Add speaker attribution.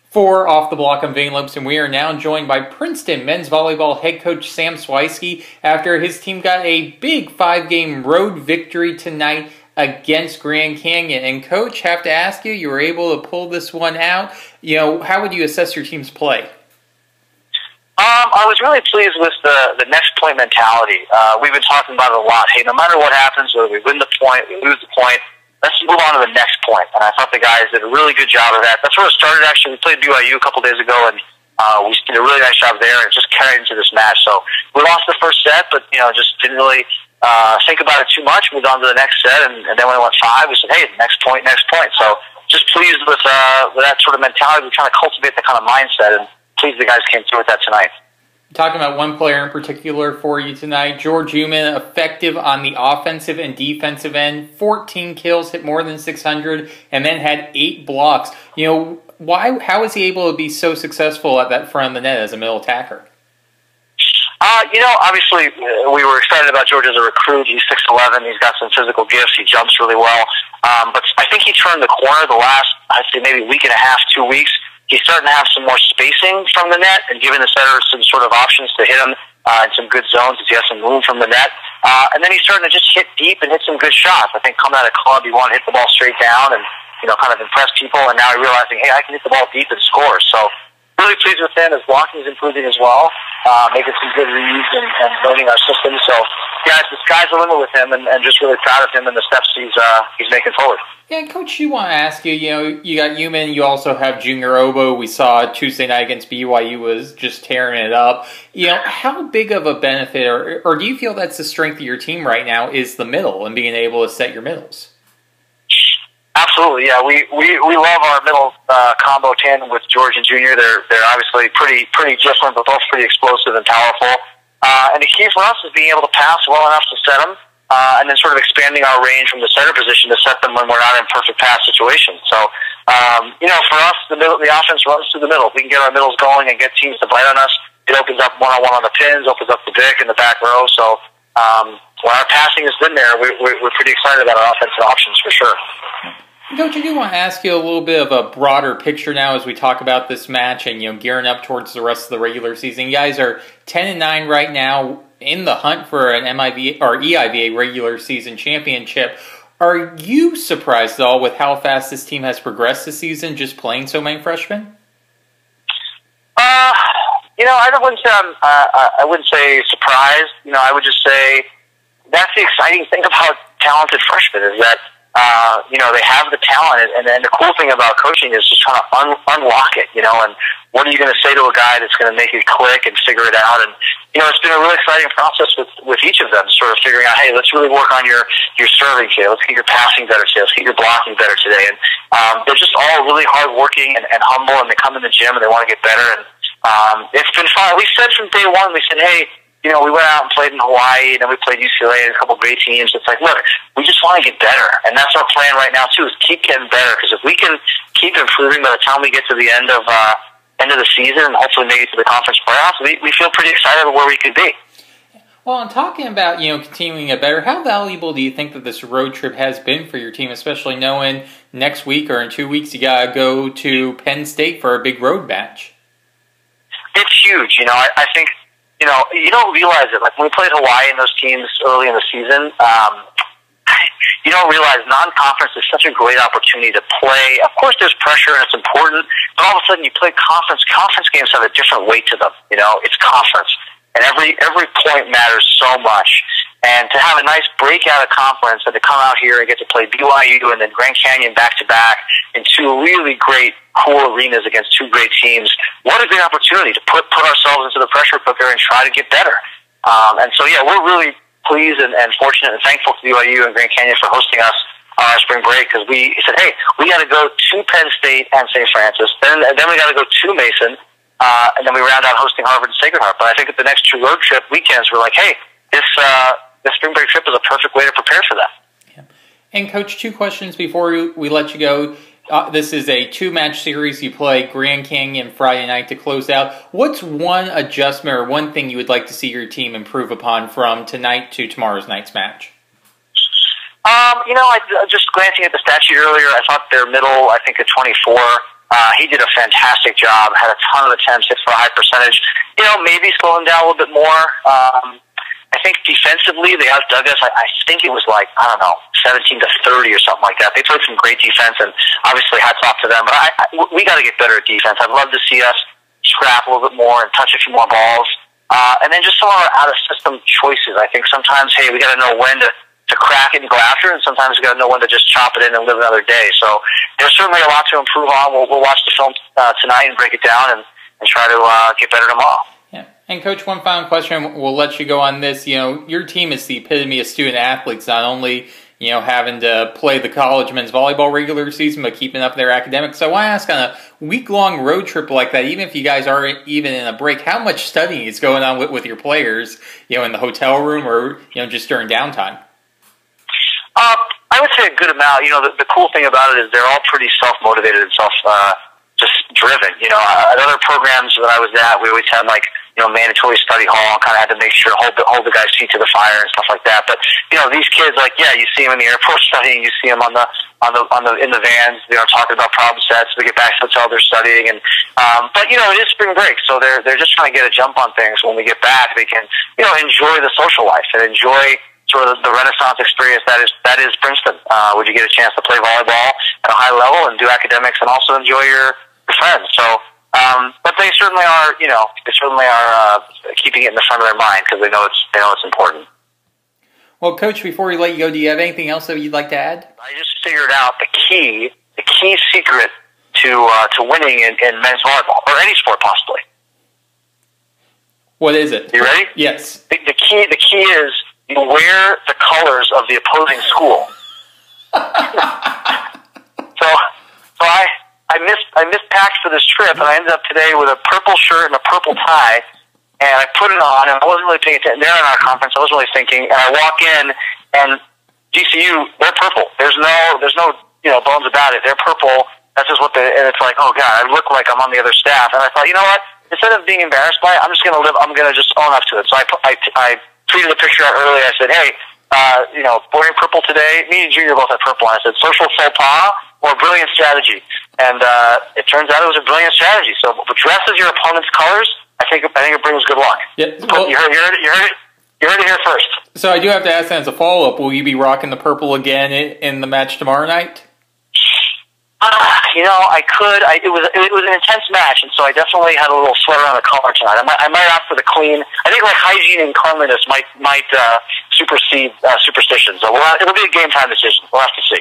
Speaker 1: For Off the Block, I'm Vane Lopes, and we are now joined by Princeton men's volleyball head coach Sam Shweisky after his team got a big 5-game road victory tonight against Grand Canyon. And Coach, have to ask you, you were able to pull this one out. How would you assess your team's play?
Speaker 2: I was really pleased with the next point mentality. We've been talking about it a lot. Hey, no matter what happens, whether we win the point, we lose the point, let's move on to the next point. And I thought the guys did a really good job of that. That's where it started, actually. We played BYU a couple days ago, and we did a really nice job there, and it just carried into this match. So we lost the first set, but just didn't really think about it too much. Moved on to the next set, and then when we went 5, we said, hey, next point, next point. So just pleased with that sort of mentality. We're trying to cultivate that kind of mindset, and pleased the guys came through with that tonight.
Speaker 1: Talking about one player in particular for you tonight, George Human, effective on the offensive and defensive end, 14 kills, hit more than 600, and then had 8 blocks. How was he able to be so successful at that front of the net as a middle attacker?
Speaker 2: Obviously, we were excited about George as a recruit. He's 6'11". He's got some physical gifts. He jumps really well. But I think he turned the corner the last, I'd say maybe week and a half, 2 weeks. He's starting to have some more spacing from the net and giving the setter some sort of options to hit him in some good zones as he has some room from the net. And then he's starting to just hit deep and hit some good shots. I think coming out of club, you want to hit the ball straight down and, kind of impress people. And now he's realizing, hey, I can hit the ball deep and score. So really pleased with him. His blocking is improving as well, making some good reads and learning our system. So, yeah, the sky's the limit with him, and just really proud of him and the steps he's making forward.
Speaker 1: Yeah, Coach, you want to ask you, you got Human, you also have Junior Obo. We saw Tuesday night against BYU was just tearing it up. How big of a benefit, or do you feel that's the strength of your team right now, is the middle and being able to set your middles?
Speaker 2: Absolutely, yeah. We love our middle combo tandem with George and Junior. They're obviously pretty different, but both pretty explosive and powerful. And the key for us is being able to pass well enough to set them, and then sort of expanding our range from the center position to set them when we're not in perfect pass situations. So, for us, the offense runs through the middle. If we can get our middles going and get teams to bite on us, it opens up one-on-one on the pins, opens up the Vic in the back row. So, when our passing has been there, we're pretty excited about our offensive options for sure.
Speaker 1: Coach, I do want to ask you a little bit of a broader picture now as we talk about this match and gearing up towards the rest of the regular season. You guys are 10-9 right now in the hunt for an EIVA regular season championship. Are you surprised at all with how fast this team has progressed this season, just playing so many freshmen?
Speaker 2: I wouldn't say surprised. I would just say that's the exciting thing about talented freshmen is that they have the talent, and the cool thing about coaching is just trying to unlock it, and what are you going to say to a guy that's going to make it click and figure it out? And, it's been a really exciting process with each of them, sort of figuring out, hey, let's really work on your serving today. Let's get your passing better today. Let's get your blocking better today. And they're just all really hardworking and humble, and they come in the gym and they want to get better. And it's been fun. We said from day one, we said, hey, we went out and played in Hawaii, and then we played UCLA and a couple of great teams. It's like, look, we just want to get better. And that's our plan right now, too, is keep getting better. Because if we can keep improving by the time we get to the end of the season and hopefully make it to the conference playoffs, we feel pretty excited about where we could be.
Speaker 1: Well, I'm talking about, continuing to get better. How valuable do you think that this road trip has been for your team, especially knowing next week or in 2 weeks you got to go to Penn State for a big road match?
Speaker 2: It's huge. I think... you don't realize it. Like when we played Hawaii and those teams early in the season, you don't realize non-conference is such a great opportunity to play. Of course, there's pressure and it's important, but all of a sudden you play conference. Conference games have a different weight to them. It's conference, and every point matters so much. And to have a nice break out of conference and to come out here and get to play BYU and then Grand Canyon back-to-back in 2 really great, cool arenas against 2 great teams, what a great opportunity to put ourselves into the pressure cooker and try to get better. And so, yeah, we're really pleased and fortunate and thankful to BYU and Grand Canyon for hosting us on our spring break because we said, hey, we got to go to Penn State and St. Francis, then we got to go to Mason, and then we round out hosting Harvard and Sacred Heart. But I think at the next 2 road trip weekends, we're like, hey, this spring break trip is a perfect way to prepare for that.
Speaker 1: Yeah. And, Coach, 2 questions before we let you go. This is a 2-match series. You play Grand Canyon Friday night to close out. What's one adjustment or one thing you would like to see your team improve upon from tonight to tomorrow's night's match?
Speaker 2: Just glancing at the stat sheet earlier, I thought their middle, I think, at 24, He did a fantastic job, had a ton of attempts, hit for a high percentage. You know, maybe slowing down a little bit more. I think defensively, they outdug us. I think it was like, I don't know, 17-30 or something like that. They played some great defense, and obviously hats off to them. But we got to get better at defense. I'd love to see us scrap a little bit more and touch a few more balls. And then just some of our out-of-system choices. I think sometimes, hey, we got to know when to crack it and go after it, and sometimes we got to know when to just chop it in and live another day. So there's certainly a lot to improve on. We'll watch the film tonight and break it down and try to get better tomorrow.
Speaker 1: Yeah. And Coach, one final question. We'll let you go on this. You know, your team is the epitome of student athletes, not only, you know, having to play the college men's volleyball regular season, but keeping up their academics. So I want to ask, on a week-long road trip like that, even if you guys are even in a break, how much studying is going on with your players, you know, in the hotel room or, you know, just during downtime?
Speaker 2: I would say a good amount. You know, the cool thing about it is they're all pretty self-motivated and just driven. You know, at other programs that I was at, we always had like, you know, mandatory study hall, kind of had to make sure hold the guy's feet to the fire and stuff like that. But you know, these kids, like, yeah, you see them in the airport studying, you see them in the vans, you know, talking about problem sets. We get back to the hotel, they're studying, and but you know, it is spring break, so they're just trying to get a jump on things. When we get back, they can, you know, enjoy the social life and enjoy sort of the Renaissance experience that is Princeton. Would you get a chance to play volleyball at a high level and do academics and also enjoy your friends? So. But they certainly are, you know, keeping it in the front of their mind because they know it's important.
Speaker 1: Well, Coach, before we let you go, do you have anything else that you'd like to add?
Speaker 2: I just figured out the key secret to winning in men's volleyball or any sport possibly.
Speaker 1: What is it?
Speaker 2: You ready?
Speaker 1: Yes.
Speaker 2: The key is you wear the colors of the opposing school. So I mispacked for this trip, and I ended up today with a purple shirt and a purple tie, and I put it on, and I wasn't really paying attention. They're in our conference. I wasn't really thinking, and I walk in, and GCU, they're purple. There's no you know, bones about it. They're purple. That's just what and it's like, oh God, I look like I'm on the other staff. And I thought, you know what? Instead of being embarrassed by it, I'm going to just own up to it. So I tweeted a picture out earlier. I said, hey, you know, wearing purple today. Me and Junior both had purple. And I said, social faux pas or brilliant strategy. And it turns out it was a brilliant strategy. So dress as your opponent's colors. I think it brings good luck.
Speaker 1: Yeah, well,
Speaker 2: you heard it here first.
Speaker 1: So I do have to ask that as a follow-up. Will you be rocking the purple again in the match tomorrow night?
Speaker 2: You know, I could. It was an intense match, and so I definitely had a little sweat around the collar tonight. I might opt for the clean. I think like hygiene and cleanliness might supersede superstition. So it'll be a game time decision. We'll have to see.